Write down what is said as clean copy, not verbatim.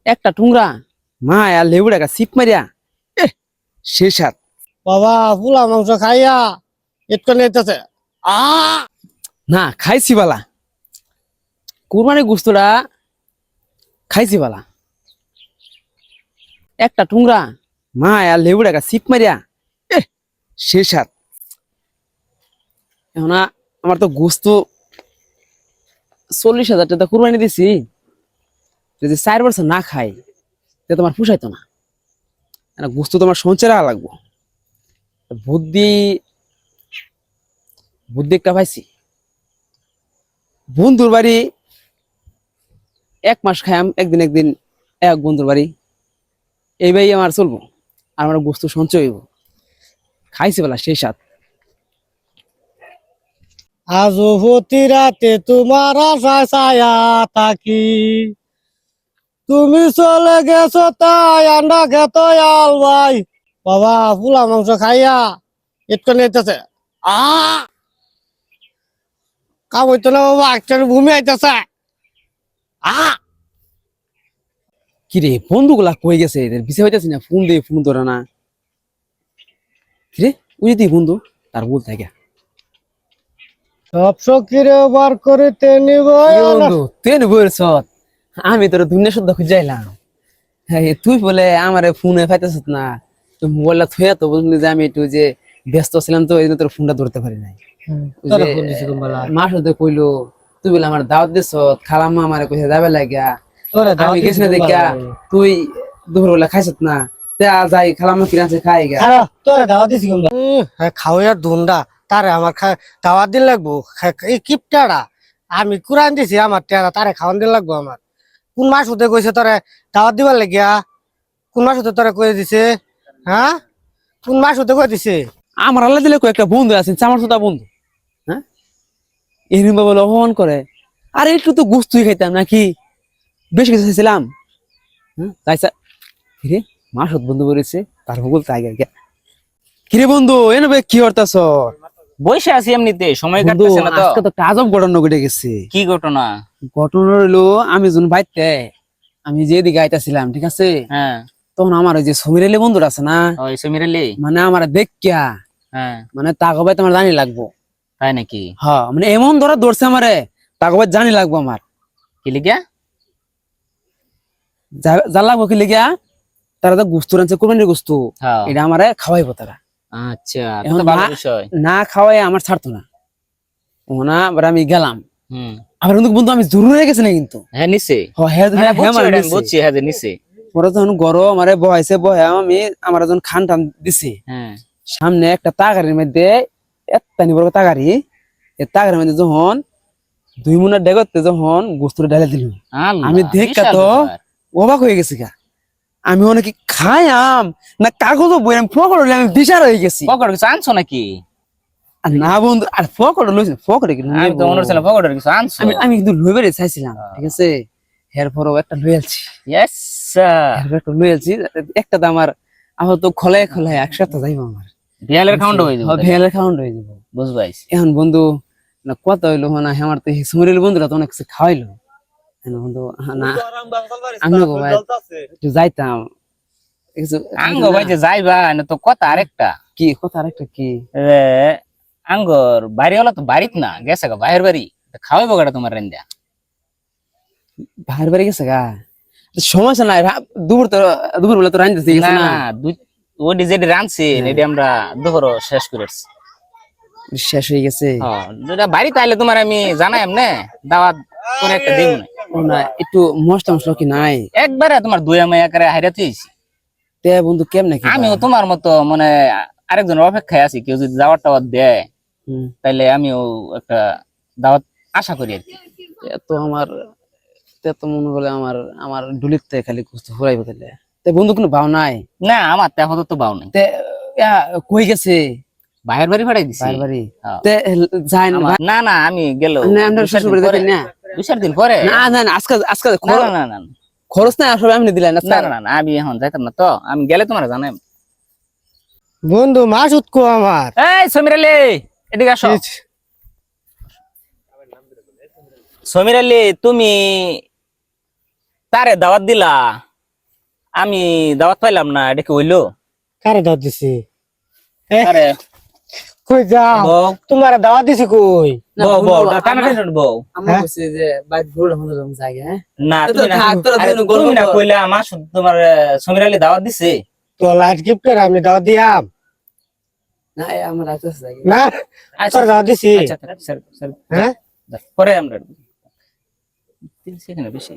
একটা টুংরা মা আর লেবুড়া গা সিপ মারিয়া এ শেষ হাত। বাবা পোলা মাংস খাইয়া এটকে নিতেছে না খাইছি বালা, কুরবানি গোস্তটা খাইছি বালা। একটা টুংরা মা আর লেবুড়া গা সিপ মারিয়া এ শেষ হাত। এখন আমার তো গোস্ত 40,000 টাকা কুরবানি দিছি, যদি 4 বছর না খাই তা তোমার পুষাইতো না। গোস্ত তোমার সঞ্চয় রাখা লাগবো। বুদ্ধি বুদ্ধি একটা পাইছি, বন্ধুর বাড়ি 1 মাস খাইম, একদিন একদিন এক বন্ধুর বাড়ি, এইভাবেই আমার চলবো। আর আমার গোস্ত সঞ্চয় হইব। খাইছি বলা সেই সাথ। আজ প্রতি রাতে তোমার আশায় ছায়া থাকি, তুমি চলে গেছো তাই আন্ডা খেত আল ভাই। বাবা পোলা মাংস খাইয়া এটকে নিতেছে কাম হইতো না বাবা, একটা ভূমি আইতেছে কিরে বন্ধুগুলা কই গেছে? এদের বিষয় হইতেছি না, ফোন দিয়ে ফোন ধরে না। কিরে ওই যদি বন্ধু তার বল থাকে সব সকিরে বার করে নিব বন্ধু তুই বলছ, আমি তোর দুনিয়া শুদ্ধ খুঁজে যাইলাম। হ্যাঁ তুই বলে আমার ফোনে পাইতেছ না, তুই মোবাইলটা থুয়া তো বললি যে আমি একটু যে ব্যস্ত ছিলাম, তো এই জন্য তোর ফোনটা ধরতে পারি নাই। মা সাথে কইলো তুই বলে আমার দাওয়াত দিছ, খালাম্মা আমার কইছে যাবে লাগিয়া, আমি গেছি না দেখা তুই দুপুরবেলা খাইছ না, যাই খালাম্মা কিনে আছে খাই গা। খাওয়ার ধুন্দা তারে আমার দাওয়াত দিন লাগবো। এই কিপটাড়া আমি কুরান দিছি আমার টেরা, তারে খাওয়ান দিন লাগবো আমার। কোন মাস হতে কইছে তোরে দাওয়াত দিবার লাগিয়া? কোন মাস হতে তোরে কয়ে দিছে? হ্যাঁ কোন মাস হতে কয়ে দিছে? আমার আল্লাহ দিলে কয়েকটা বন্ধু আছে, চামার সুতা বন্ধু। হ্যাঁ এরকম ভাবে অপমান করে। আর একটু তো গুস্তুই খাইতাম নাকি, বেশি কিছু চাইছিলাম? হ্যাঁ তাইছা কিরে মা সৎ বন্ধু করেছে তার ভূগোল তাই গা। কিরে বন্ধু এনে ভাই কি করতাছ? বসে আছি এমনিতে, সময় বন্ধু কাটতেছে না তো। আজকে তো একটা আজব ঘটনা ঘটে গেছে। কি ঘটনা? ঘটনা হইলো আমি যখন বাইতে আমি যেদিকে আইতাছিলাম, ঠিক আছে, হ্যাঁ তখন আমার ওই যে সমীর আলী বন্ধুরা আছে না, ওই সমীর আলী। মানে আমার দেখিয়া হ্যাঁ মানে তাকে ভাই তোমার জানি লাগবো। তাই নাকি? হ্যাঁ মানে এমন ধরা ধরছে আমারে, তাকে ভাই জানি লাগবো আমার। কি লিগা? জান লাগবো কি লিগা? তারা তো গুস্তু রানছে, কোরবানির গুস্তু, হ্যাঁ এটা আমারে খাওয়াইবো তারা। আচ্ছা, তো এখন তো ভালো বিষয়। না খাওয়াই আমার ছাড়তো না। ওনা আবার আমি গেলাম, হুম আমার কিন্তু বন্ধু আমি জরুর হয়ে গেছে না কিন্তু। হ্যাঁ নিছে। হ্যাঁ বুঝছি আমার ওটা, আমি বুঝছি, হ্যাঁ যে নিছে। পরে যখন গরম আমারে বহাইছে, বহাই আমি আমার যখন খান টান দিছে, হ্যাঁ সামনে একটা তাগারির মধ্যে এত্তানি বড় তাগারি, এই তাগারির মধ্যে যখন 2 মিনিট ডেগতে যখন গোস্তটা ঢালে দিল, আল্লাহ, আমি দেখা বিশাল তো ব্যাপার। অবাক হয়ে গেছি গা। আমি অনেকে খাইয়াম না কাগজও বইরাম, ফকর হইলে আমি বিশাল হয়ে গেছি। পকেট কিছু আনছো নাকি? আর না বন্ধু, আর ফকর লইছি, ফকরে কি আমি তো মনে হচ্ছিল পকেটের কিছু আনছো। আমি কিন্তু লই বেড়ে চাইছিলাম, ঠিক আছে, এরপরও একটা লই আলছি। Yes sir. একটা লই আলছি, একটা তো আমার আমার তো খোলায় খোলায় একসাথে যাইবো আমার বিয়ালের খাউন্ড হয়ে যাবে। ভেলের খাওয়ান রয়ে যাবো। বুঝবাইছি। এখন বন্ধু না কথা হইলো না, আমার তো সুমরিল বন্ধুরা তো অনেক কিছু খাওয়াইলো। এখন বন্ধু না আমি একটু যাইতাম কিছু। আঙ্গ ভাই যে যাইবা না তো কথা আরেকটা। কি কথা আরেকটা কি? আঙ্গর বাড়ি হলো তো বাড়িত না গেছে গা বাইরের বাড়ি, খাওয়াইবো গাড়া তোমার রেন্দা। ভাইয়ের বাড়ি গেছে গা, সমস্যা নাই, দুপুর বেলা তো রাঁধতে গেছে না না। না, ওই যেটি রানছে এটি আমরা দুপুর শেষ করেছি। শেষ হয়ে গেছে। যেটা বাড়িতে আইলে তোমার আমি জানাই এমনে দাওয়াত করে একটা দিব না। ও না একটু মশলা মশলা কি নাই? একবারে তোমার দুই আমি একারে হাইরা তুইছি। তে বন্ধু কেমনে কি? আমিও তোমার মতো মানে আরেকজনের অপেক্ষায় আছি, কেউ যদি দাওয়াত টাওয়াত দেয় তাইলে আমিও একটা দাওয়াত আশা করি আর কি। তো আমার তো মনে হলে আমার আমার ডুলিতে খালি কুস্ত ফুরাইবো তাহলে। তে বন্ধু কোনো ভাও নাই? না আমার তো এখন তো বাও নাই। তে কই গেছে? বাইরের বাড়ি ফাটাই দিছি। বাইরের বাড়ি তে যায় না? না না আমি গেল না আমরা শ্বশুর বাড়ি যাই না। 2-4 দিন পরে। না না না আজকে আজকে না না না খরচ না আসলে আমি দিলেন না। না না না আমি এখন যাইতাম না তো, আমি গেলে তোমার জানাই। বন্ধু মাস উৎকো আমার। এই সমীর আলী এদিকে আসো। সমীর আলী তুমি তারে দাওয়াত দিলা, আমি দাওয়াত পাইলাম না, এটা কি হইলো? কারে দাওয়াত দিছি? আরে কই যাও? বউ তোমার দাওয়াত দিছি কই? না, বউ বউ বন্ধু, টানা টানা বউ। আমার বলছে যে বাইক ঘুরে আমাদের রকম জায়গা, হ্যাঁ না তো তুমি না থাক, তোরা আরে দুজনে গল্প তুমি না কর। কইলে আমার শুধু তোমার সমীর আলী দাওয়াত দিছে। তো লাইট গিফটের আমি দাওয়াত দিয়াম না আমার রাখতেছে জায়গা। না? তোর দাওয়াত দিছি? আচ্ছা স্যার স্যার হ্যাঁ পরে আমরা 3 সেকেন্ড বেশি